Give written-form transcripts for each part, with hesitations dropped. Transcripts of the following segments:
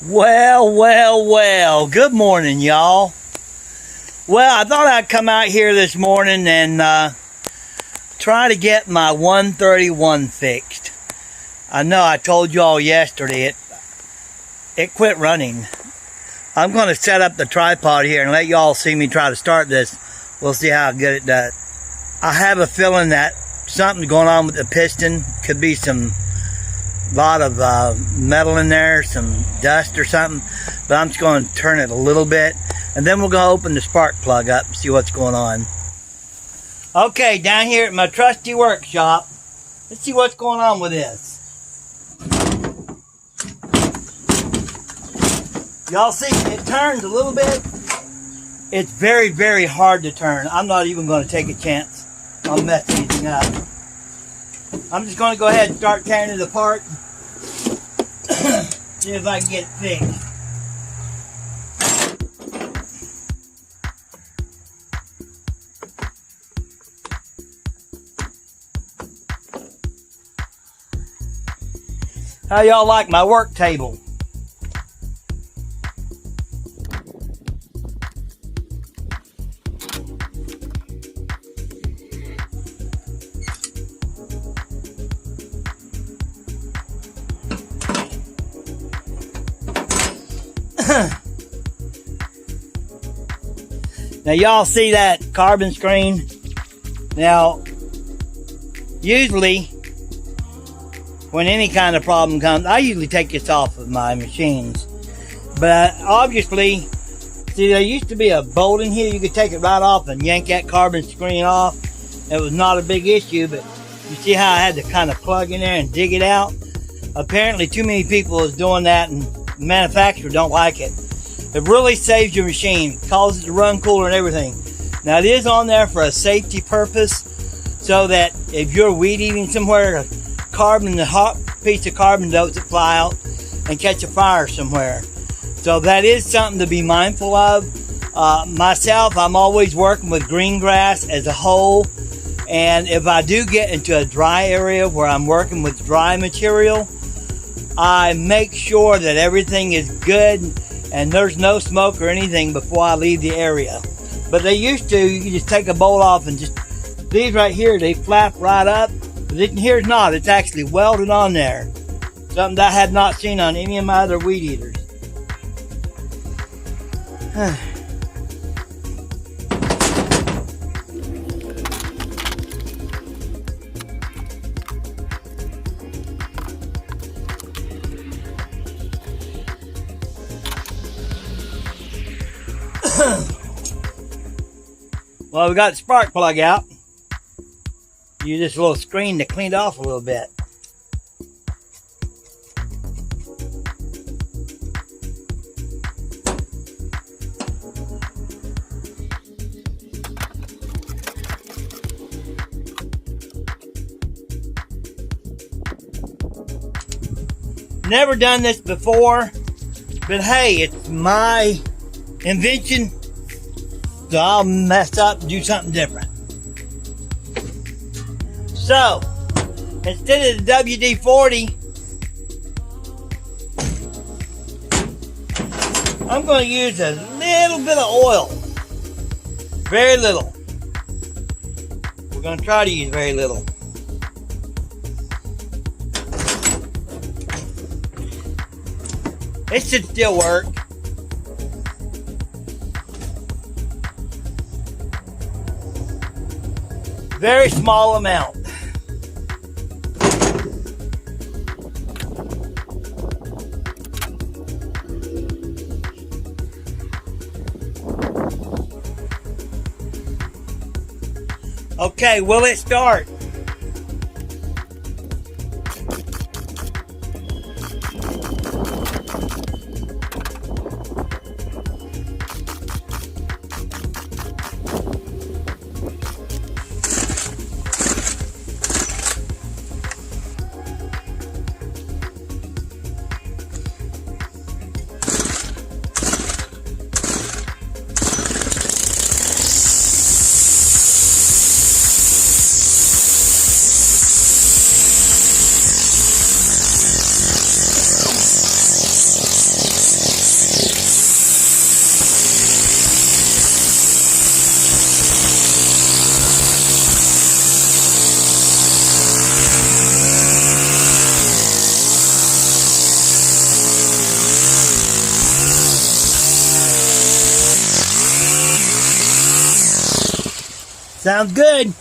Well, good morning, y'all. Well, I thought I'd come out here this morning and try to get my 131 fixed. I know I told y'all yesterday it quit running. I'm going to set up the tripod here and let y'all see me try to start this. We'll see how good it does. I have a feeling that something's going on with the piston. Could be some lot of metal in there, some dust or something, but I'm just going to turn it a little bit and then we're going to open the spark plug up and see what's going on. Okay, down here at my trusty workshop, let's see what's going on with this. Y'all see it turns a little bit. It's very hard to turn. I'm not even going to take a chance on messing anything up. I'm just going to go ahead and start tearing it apart. See if I can get it fixed. How y'all like my work table? Now y'all see that carbon screen? Now, usually when any kind of problem comes, I usually take this off of my machines. But obviously, see, there used to be a bolt in here. You could take it right off and yank that carbon screen off. It was not a big issue, but you see how I had to kind of plug in there and dig it out? Apparently too many people is doing that and the manufacturer don't like it. It really saves your machine, causes it to run cooler and everything. Now it is on there for a safety purpose, so that if you're weed eating somewhere, the hot piece of carbon doesn't fly out and catch a fire somewhere. So that is something to be mindful of. Myself, I'm always working with green grass as a whole, and if I do get into a dry area where I'm working with dry material, I make sure that everything is good and there's no smoke or anything before I leave the area. But they used to, you just take a bolt off and just, these right here, they flap right up. But here's not, it's actually welded on there. Something that I had not seen on any of my other weed eaters. Well, we got the spark plug out. Use this little screen to clean it off a little bit. Never done this before, but hey, it's my invention. So I'll mess up and do something different. So, instead of the WD-40, I'm going to use a little bit of oil. Very little. We're going to try to use very little. It should still work. Very small amount. Okay, will it start? Sounds good.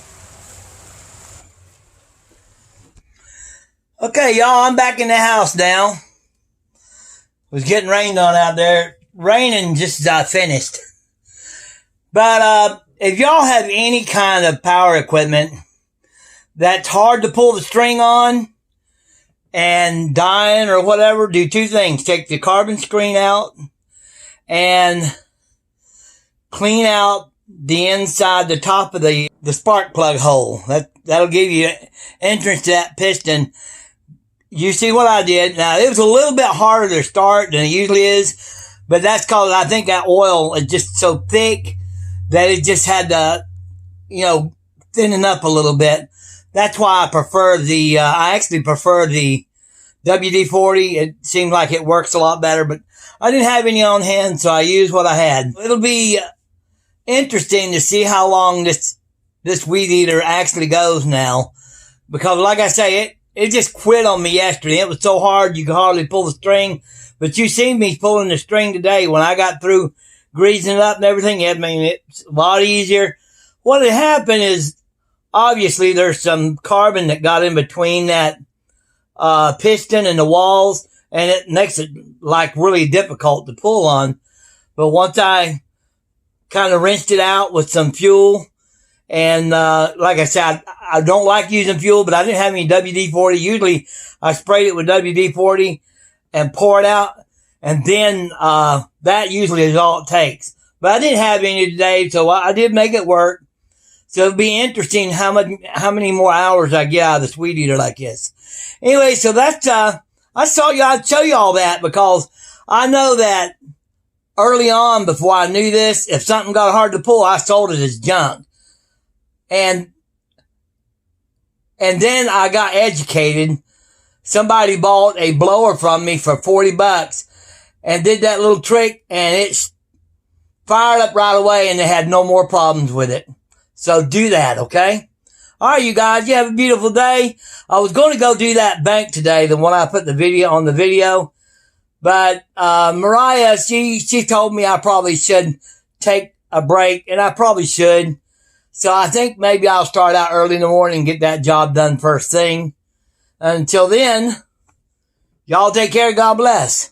Okay, y'all, I'm back in the house now. It was getting rained on out there. Raining just as I finished. But if y'all have any kind of power equipment that's hard to pull the string on and dying or whatever, do two things. Take the carbon screen out and clean out the inside, the top of the spark plug hole. That'll give you entrance to that piston. You see what I did. Now, it was a little bit harder to start than it usually is, but that's because I think that oil is just so thick that it just had to, thinning up a little bit. That's why I prefer I actually prefer the WD-40. It seems like it works a lot better, but I didn't have any on hand, so I used what I had. It'll be interesting to see how long this weed eater actually goes now, because like I say, it just quit on me yesterday. It was so hard you could hardly pull the string, but you seen me pulling the string today when I got through greasing it up and everything. I mean, it's a lot easier. What had happened is, obviously, there's some carbon that got in between that piston and the walls, and it makes it like really difficult to pull on. But once I kind of rinsed it out with some fuel, and like I said, I don't like using fuel, but I didn't have any WD-40. Usually I sprayed it with WD-40 and pour it out, and then that usually is all it takes. But I didn't have any today, so I did make it work. So it'll be interesting how many more hours I get out of this weed eater like this. Anyway, so that's I'd show you all that, because I know that early on, before I knew this, if something got hard to pull, I sold it as junk. And then I got educated. Somebody bought a blower from me for $40 and did that little trick, and it fired up right away, and they had no more problems with it. So do that, okay? All right, you guys, you have a beautiful day. I was going to go do that bank today, the one I put the video, but Mariah, she told me I probably should take a break, and I probably should. So I think maybe I'll start out early in the morning and get that job done first thing. Until then, y'all take care. God bless.